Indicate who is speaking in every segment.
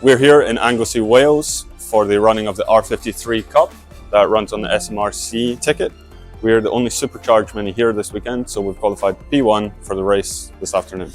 Speaker 1: We're here in Anglesey, Wales for the running of the R53 Cup that runs on the SMRC ticket. We're the only supercharged mini here this weekend, so we've qualified P1 for the race this afternoon.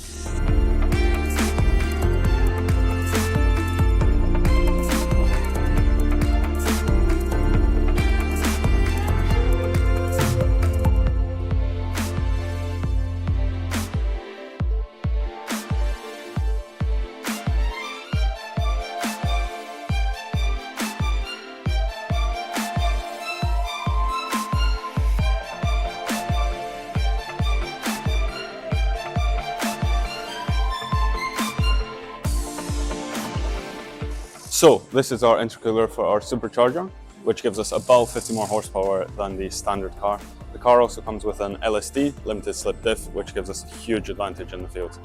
Speaker 1: So this is our intercooler for our supercharger, which gives us about 50 more horsepower than the standard car. The car also comes with an LSD, limited slip diff, which gives us a huge advantage in the field.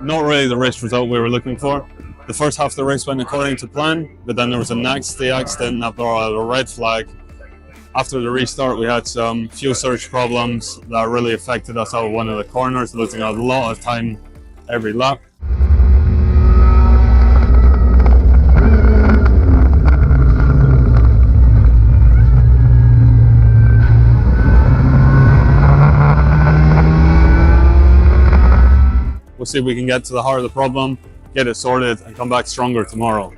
Speaker 1: Not really the race result we were looking for. The first half of the race went according to plan, but then there was a nasty accident that brought out a red flag. After the restart, we had some fuel surge problems that really affected us out of one of the corners, losing a lot of time every lap. We'll see if we can get to the heart of the problem, get it sorted, and come back stronger tomorrow.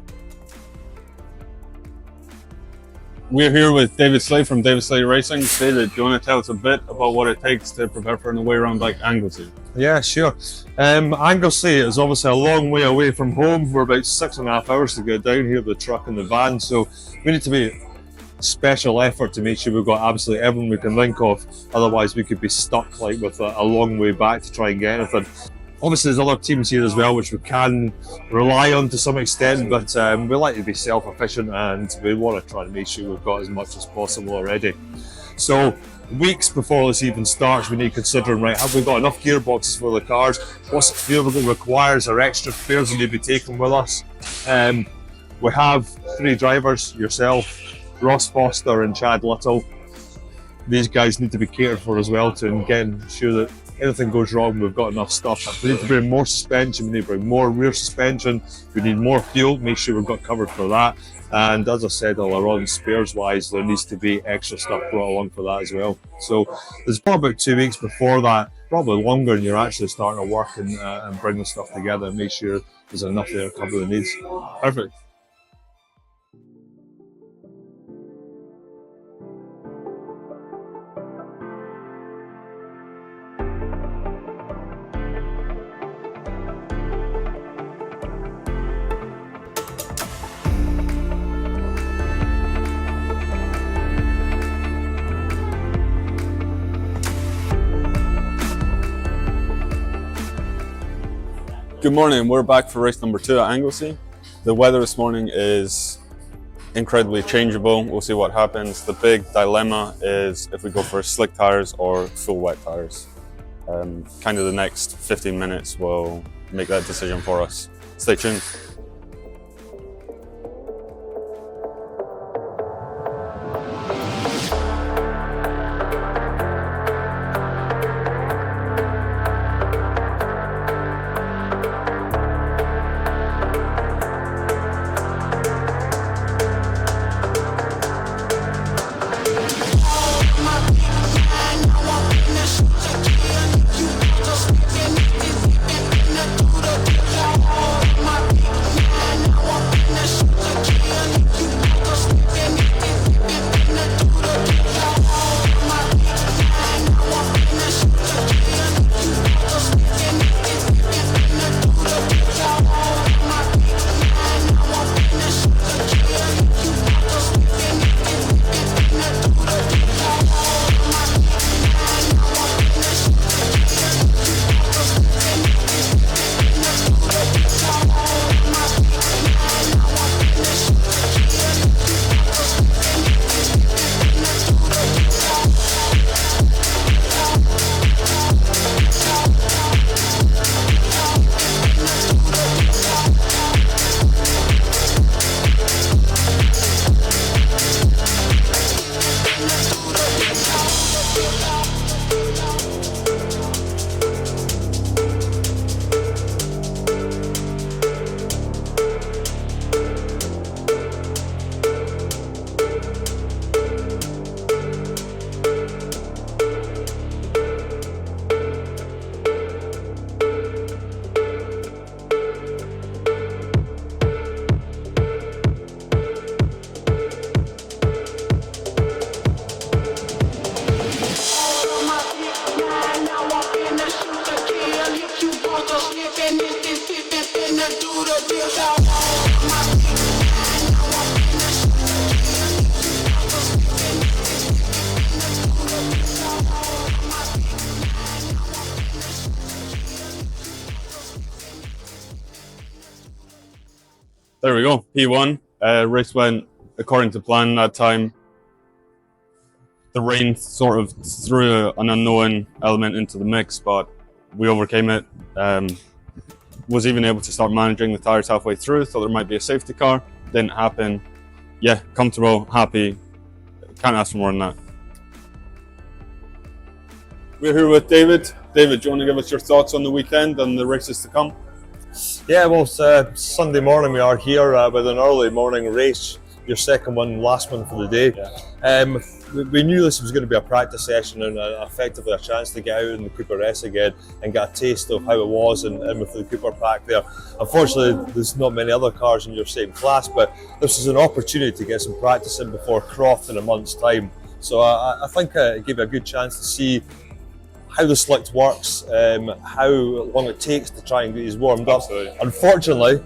Speaker 1: We're here with David Slade from David Slade Racing. David, do you want to tell us a bit about what it takes to prepare for an away round like Anglesey?
Speaker 2: Yeah, sure. Anglesey is obviously a long way away from home. We're about 6.5 hours to get down here with the truck and the van, so we need to be special effort to make sure we've got absolutely everything we can think of. Otherwise, we could be stuck like with a long way back to try and get anything. Obviously, there's other teams here as well, which we can rely on to some extent, but we like to be self-efficient and we want to try and make sure we've got as much as possible already. So, weeks before this even starts, we need to consider, right, have we got enough gearboxes for the cars? What's the fuel that requires? Are extra spares we need to be taken with us? We have 3 drivers, yourself, Ross Foster and Chad Little. These guys need to be catered for as well to ensure that anything goes wrong, we've got enough stuff. We need to bring more suspension, we need to bring more rear suspension, we need more fuel, make sure we've got covered for that. And as I said all on, spares wise, there needs to be extra stuff brought along for that as well. So there's probably about 2 weeks before that, probably longer, and you're actually starting to work and bring the stuff together and make sure there's enough there to cover the needs. Perfect.
Speaker 1: Good morning, we're back for race number 2 at Anglesey. The weather this morning is incredibly changeable. We'll see what happens. The big dilemma is if we go for slick tires or full wet tires. Kind of the next 15 minutes will make that decision for us. Stay tuned. There we go, P1. Race went according to plan that time. The rain sort of threw an unknown element into the mix, but we overcame it. Was even able to start managing the tires halfway through. Thought there might be a safety car. Didn't happen. Yeah, comfortable, happy. Can't ask for more than that. We're here with David. David, do you want to give us your thoughts on the weekend and the races to come?
Speaker 2: Yeah, well, Sunday morning we are here with an early morning race. your second one, last one for the day.
Speaker 1: Yeah.
Speaker 2: We knew this was going to be a practice session and effectively a chance to get out in the Cooper S again and get a taste of how it was and with the Cooper pack there. Unfortunately, there's not many other cars in your same class, but this is an opportunity to get some practice in before Croft in a month's time. So I think it gave you a good chance to see how the slick works, how long it takes to try and get these warmed up. Unfortunately,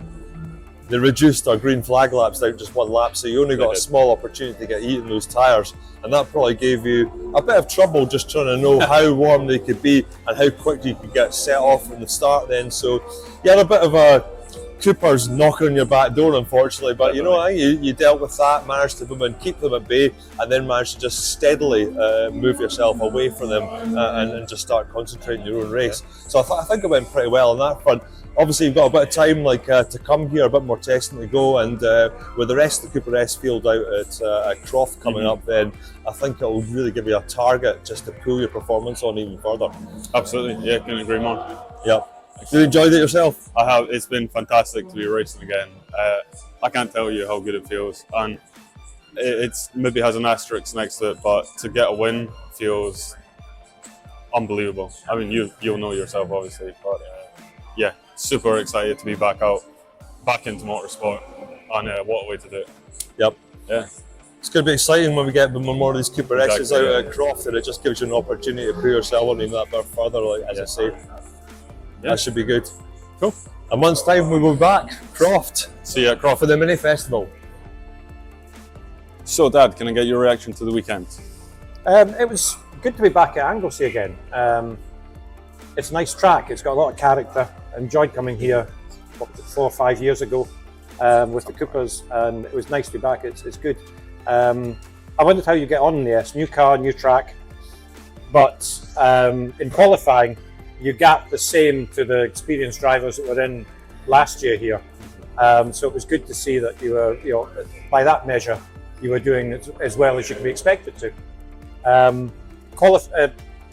Speaker 2: they reduced our green flag laps down just one lap, so you only got a small opportunity to get heat in those tyres, and that probably gave you a bit of trouble just trying to know how warm they could be and how quick you could get set off from the start then. So you had a bit of a Cooper's knocking on your back door, unfortunately, but you know, you dealt with that, managed to keep them at bay, and then managed to just steadily move yourself away from them and just start concentrating your own race. So I think it went pretty well on that front. Obviously, you've got a bit of time to come here, a bit more testing to go, and with the rest of the Cooper S field out at Croft coming up, then I think it will really give you a target just to pull your performance on even further.
Speaker 1: Absolutely, yeah, couldn't agree more.
Speaker 2: Yeah. You enjoyed it yourself?
Speaker 1: I have. It's been fantastic to be racing again. I can't tell you how good it feels, and it's maybe has an asterisk next to it, but to get a win feels unbelievable. I mean, you'll know yourself, obviously, but yeah, super excited to be back into motorsport, and what a way to do it.
Speaker 2: Yep.
Speaker 1: Yeah.
Speaker 2: It's going to be exciting when we get more of these Cooper S's out at Croft, and it just gives you an opportunity to pull yourself on even that bit further, like as I say. That should be good.
Speaker 1: Cool.
Speaker 2: A month's time we will be back, Croft.
Speaker 1: See you at Croft
Speaker 2: for the mini festival.
Speaker 1: So, Dad, can I get your reaction to the weekend?
Speaker 3: It was good to be back at Anglesey again. It's a nice track. It's got a lot of character. I enjoyed coming here 4 or 5 years ago with the Coopers, and it was nice to be back. It's good. I wondered how you get on in the S. New car, new track, but in qualifying, you got the same to the experienced drivers that were in last year here. So it was good to see that you were, by that measure, you were doing as well as you could be expected to.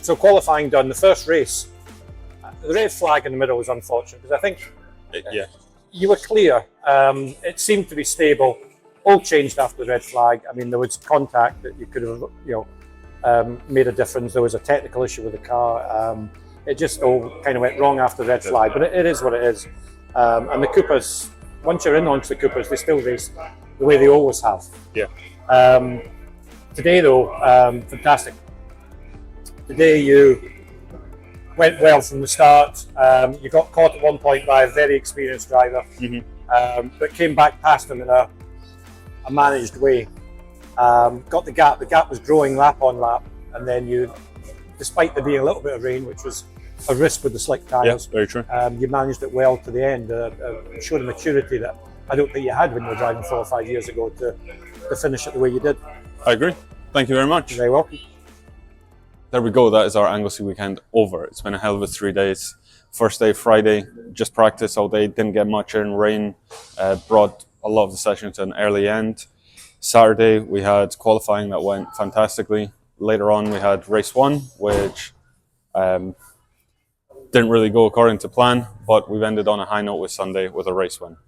Speaker 3: So qualifying done, the first race, the red flag in the middle was unfortunate because I think you were clear. It seemed to be stable. All changed after the red flag. I mean, there was contact that you could have, made a difference. There was a technical issue with the car. It just all kind of went wrong after the red flag, but it is what it is. And the Coopers, once you're in onto the Coopers, they still race the way they always have.
Speaker 1: Yeah.
Speaker 3: Today though, fantastic. Today you went well from the start. You got caught at one point by a very experienced driver, but came back past him in a managed way. Got the gap. The gap was growing lap on lap, and then you, despite there being a little bit of rain, which was a risk with the slick tyres,
Speaker 1: very true.
Speaker 3: You managed it well to the end. Showed a maturity that I don't think you had when you were driving 4 or 5 years ago to finish it the way you did.
Speaker 1: I agree. Thank you very much.
Speaker 3: You're very welcome.
Speaker 1: There we go. That is our Anglesey weekend over. It's been a hell of a 3 days. First day, Friday, just practice all day. Didn't get much in. Rain brought a lot of the session to an early end. Saturday, we had qualifying that went fantastically. Later on, we had race 1, which didn't really go according to plan, but we've ended on a high note with Sunday with a race win.